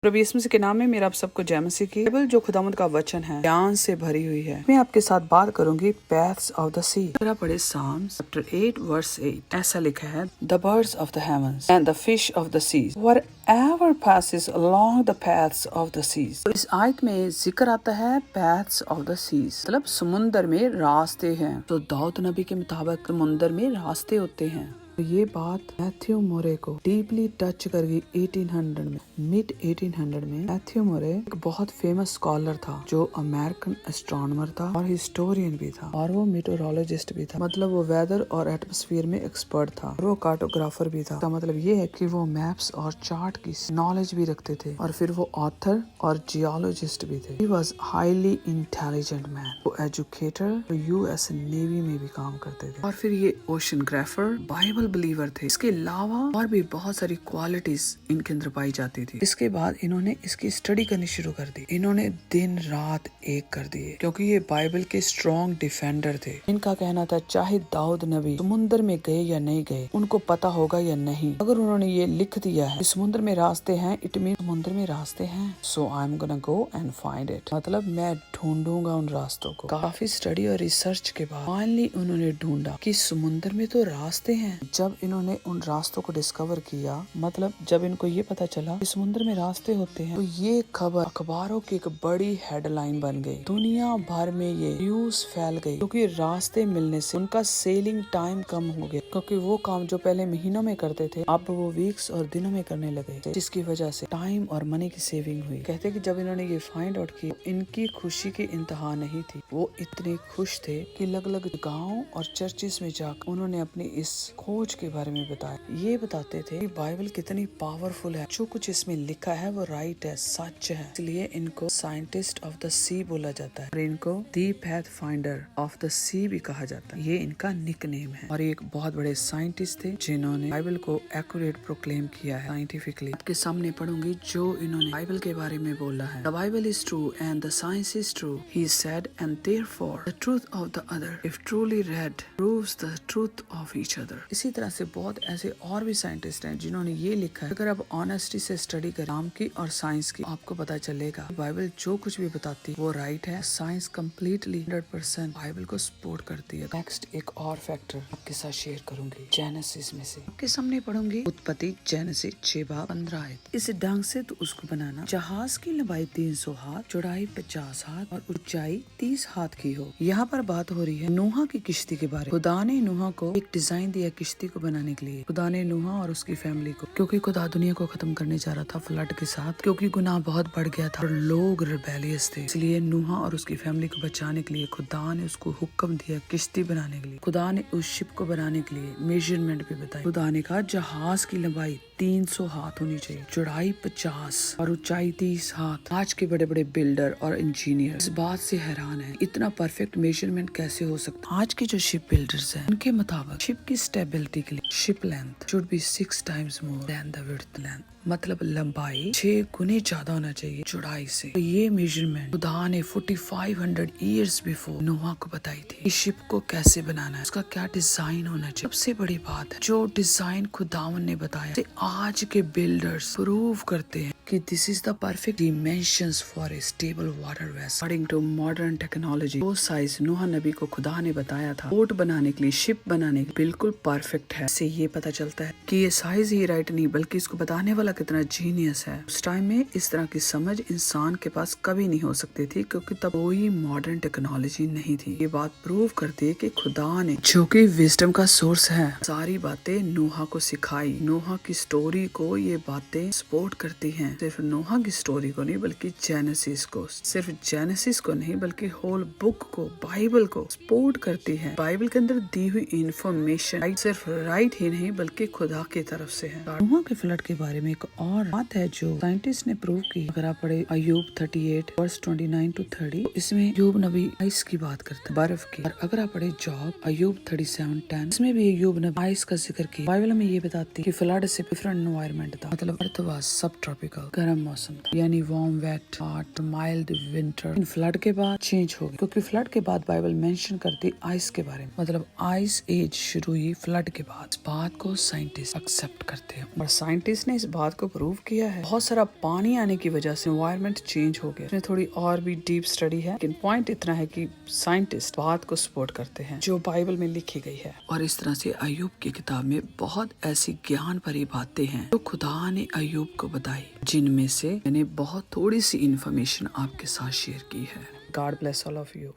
प्रभु यीशु मसीह के नाम में मेरा आप सबको जय मसीह की। बाइबल जो खुदावंद का वचन है ज्ञान से भरी हुई है। मैं आपके साथ बात करूंगी पैथ्स ऑफ द सी। अगर आप पढ़े साम्स चैप्टर 8 वर्स 8, ऐसा लिखा है, the birds of the heavens and the fish of the seas wherever passes along the paths of the seas। तो इस आयत में जिक्र आता है paths of the seas, मतलब समुंदर में रास्ते हैं। तो दाऊद नबी के मुताबिक समुंदर में रास्ते होते हैं। तो ये बात मैथ्यू मोरे को डीपली टच कर गई 1800 में, मिड 1800 में। मैथ्यू मोरे एक बहुत फेमस स्कॉलर था जो अमेरिकन एस्ट्रोनॉमर था और हिस्टोरियन भी था, और वो मीटोरोलॉजिस्ट भी था, मतलब वो वेदर और एटमॉस्फेयर में एक्सपर्ट था, और वो कार्टोग्राफर भी था। तो मतलब ये है कि वो मैप्स और चार्ट की नॉलेज भी रखते थे, और फिर वो ऑथर और जियोलॉजिस्ट भी थे। He was highly intelligent man. वो एजुकेटर, यूएस नेवी में भी काम करते थे, और फिर ये ओशनग्राफर, बाइबल बिलीवर थे। इसके अलावा और भी बहुत सारी क्वालिटीज इनके अंदर पाई जाती थी। इसके बाद इन्होंने इसकी स्टडी करनी शुरू कर दी। इन्होंने दिन रात एक कर दिए, क्योंकि ये बाइबल के स्ट्रॉन्ग डिफेंडर थे। इनका कहना था चाहे दाऊद नबी समुद्र में गए या नहीं गए, उनको पता होगा या नहीं, अगर उन्होंने ये लिख दिया है समुद्र में रास्ते हैं, इट मीन समुद्र में रास्ते हैं, so I am gonna go and find it, मतलब मैं ढूंढूंगा उन रास्तों को। काफी स्टडी और रिसर्च के बाद फाइनली उन्होंने ढूंढा कि समुद्र में तो रास्ते हैं। जब इन्होंने उन रास्तों को डिस्कवर किया, मतलब जब इनको ये पता चला कि समुद्र में रास्ते होते हैं, तो ये खबर अखबारों की एक बड़ी हेडलाइन बन गई। दुनिया भर में ये न्यूज फैल गई, क्योंकि रास्ते मिलने से उनका सेलिंग टाइम कम हो गया, क्योंकि वो काम जो पहले महीनों में करते थे अब वो वीक्स और दिनों में करने लगे, जिसकी वजह से टाइम और मनी की सेविंग हुई। कहते कि जब इन्होंने ये फाइंड आउट की, इनकी खुशी की इंतहा नहीं थी। वो इतने खुश थे कि अलग अलग गाँव और चर्चिस में जाकर उन्होंने अपनी इस खोज के बारे में बताया। ये बताते थे कि बाइबल कितनी पावरफुल है, जो कुछ इसमें लिखा है वो राइट है, सच है। इसलिए इनको साइंटिस्ट ऑफ द सी बोला जाता है, और इनको दी पैथ फाइंडर ऑफ द सी भी कहा जाता है। ये इनका निकनेम है, और एक बहुत बड़े साइंटिस्ट थे जिन्होंने बाइबल को एक्यूरेट प्रोक्लेम किया है साइंटिफिकली। आपके सामने पढ़ूंगी जो इन्होंने बाइबल के बारे में बोला है। The Bible is true and the science is true, he said, and therefore the truth of the other if truly red proves the truth of each other. इसी तरह से बहुत ऐसे और भी साइंटिस्ट हैं जिन्होंने ये लिखा है, अगर आप ऑनेस्टी से स्टडी करें नाम की और साइंस की, आपको पता चलेगा बाइबल जो कुछ भी बताती है वो राइट है। साइंस कम्प्लीटली 100% बाइबल को सपोर्ट करती है। नेक्स्ट एक और फैक्टर आपके साथ शेयर करूंगी जेनेसिस में से। आपके सामने पढ़ूंगी उत्पत्ति जेनेसिस 6:15। इस ढंग से तो उसको बनाना, जहाज की लंबाई 300 हाथ, चौड़ाई 50 हाथ और ऊंचाई 30 हाथ की हो। यहाँ पर बात हो रही है नूहा की किश्ती के बारे में। खुदा ने नूहा को एक डिजाइन दिया किश्ती को बनाने के लिए। खुदा ने नूहा और उसकी फैमिली को, क्योंकि खुदा दुनिया को खत्म करने जा रहा था फ्लड के साथ, क्योंकि गुनाह बहुत बढ़ गया था और लोग रिबेलियस थे, इसलिए नूहा और उसकी फैमिली को बचाने के लिए खुदा ने उसको हुक्म दिया किश्ती बनाने के लिए। खुदा ने उस शिप को बनाने के लिए मेजरमेंट भी बताई। खुदा ने कहा जहाज की लंबाई 300 हाथ होनी चाहिए, चौड़ाई 50 और ऊंचाई 30 हाथ। आज के बड़े बड़े बिल्डर और इंजीनियर इस बात से हैरान है, इतना परफेक्ट मेजरमेंट कैसे हो सकता। आज के जो शिप बिल्डर्स हैं उनके मुताबिक शिप की स्टेबिलिटी के लिए ship length should be 6 times more than the width length, मतलब लंबाई 6 गुने ज्यादा होना चाहिए चौड़ाई से। तो ये मेजरमेंट खुदा ने 4500 ईयर्स बिफोर नोहा को बताई थी। इस शिप को कैसे बनाना है, उसका क्या डिजाइन होना चाहिए। सबसे बड़ी बात है जो डिजाइन खुदावन ने बताया, आज के बिल्डर्स प्रूव करते हैं कि this is the perfect dimensions for a stable water vessel according to modern technology. वो साइज नूहा नबी को खुदा ने बताया था बोट बनाने के लिए, शिप बनाने के लिए बिल्कुल परफेक्ट है। इससे ये पता चलता है कि ये साइज ही राइट नहीं, बल्कि इसको बताने वाला कितना जीनियस है। उस टाइम में इस तरह की समझ इंसान के पास कभी नहीं हो सकती थी, क्योंकि तब कोई मॉडर्न टेक्नोलॉजी नहीं थी। ये बात प्रूव करती है कि खुदा ने, जो कि विजडम का सोर्स है, सारी बातें नूहा को सिखाई। नूहा की स्टोरी को ये बातें सपोर्ट करती हैं, सिर्फ नूहा की स्टोरी को नहीं बल्कि जेनेसिस को, सिर्फ जेनेसिस को नहीं बल्कि होल बुक को, बाइबल को सपोर्ट करती है। बाइबल के अंदर दी हुई इंफॉर्मेशन सिर्फ राइट ही नहीं बल्कि खुदा की तरफ से है। नूहा के फ्लड के बारे में एक और बात है जो साइंटिस्ट ने प्रूव की। अगर आप पढ़े अय्यूब 38 वर्स 29 to 30, तो इसमें अय्यूब नबी आइस की बात करता है, बर्फ की। और अगर आप पढ़े जॉब अय्यूब 37:10, इसमें भी अय्यूब नबी आइस का जिक्र किया। बाइबल में ये बताती है कि फ्लड से डिफरेंट एनवायरनमेंट था, मतलब अर्थ वाज सब ट्रॉपिकल, गर्म मौसम था, यानी warm wet hot mild winter. Flood के बाद चेंज हो गया, क्योंकि फ्लड के बाद बाइबल मेंशन करती आइस के बारे में, मतलब आइस एज शुरू हुई फ्लड के बाद। इस बात को साइंटिस्ट एक्सेप्ट करते हैं और साइंटिस्ट ने इस बात को प्रूव किया है। बहुत सारा पानी आने की वजह से एनवायरनमेंट चेंज हो गया। इसमें थोड़ी और भी डीप स्टडी है, लेकिन पॉइंट इतना है कि साइंटिस्ट बात को सपोर्ट करते हैं जो बाइबल में लिखी गई है। और इस तरह से अय्यूब की किताब में बहुत ऐसी ज्ञान भरी बातें हैं जो खुदा ने अय्यूब को बताई, जिनमें से मैंने बहुत थोड़ी सी इंफॉर्मेशन आपके साथ शेयर की है। God bless all of you.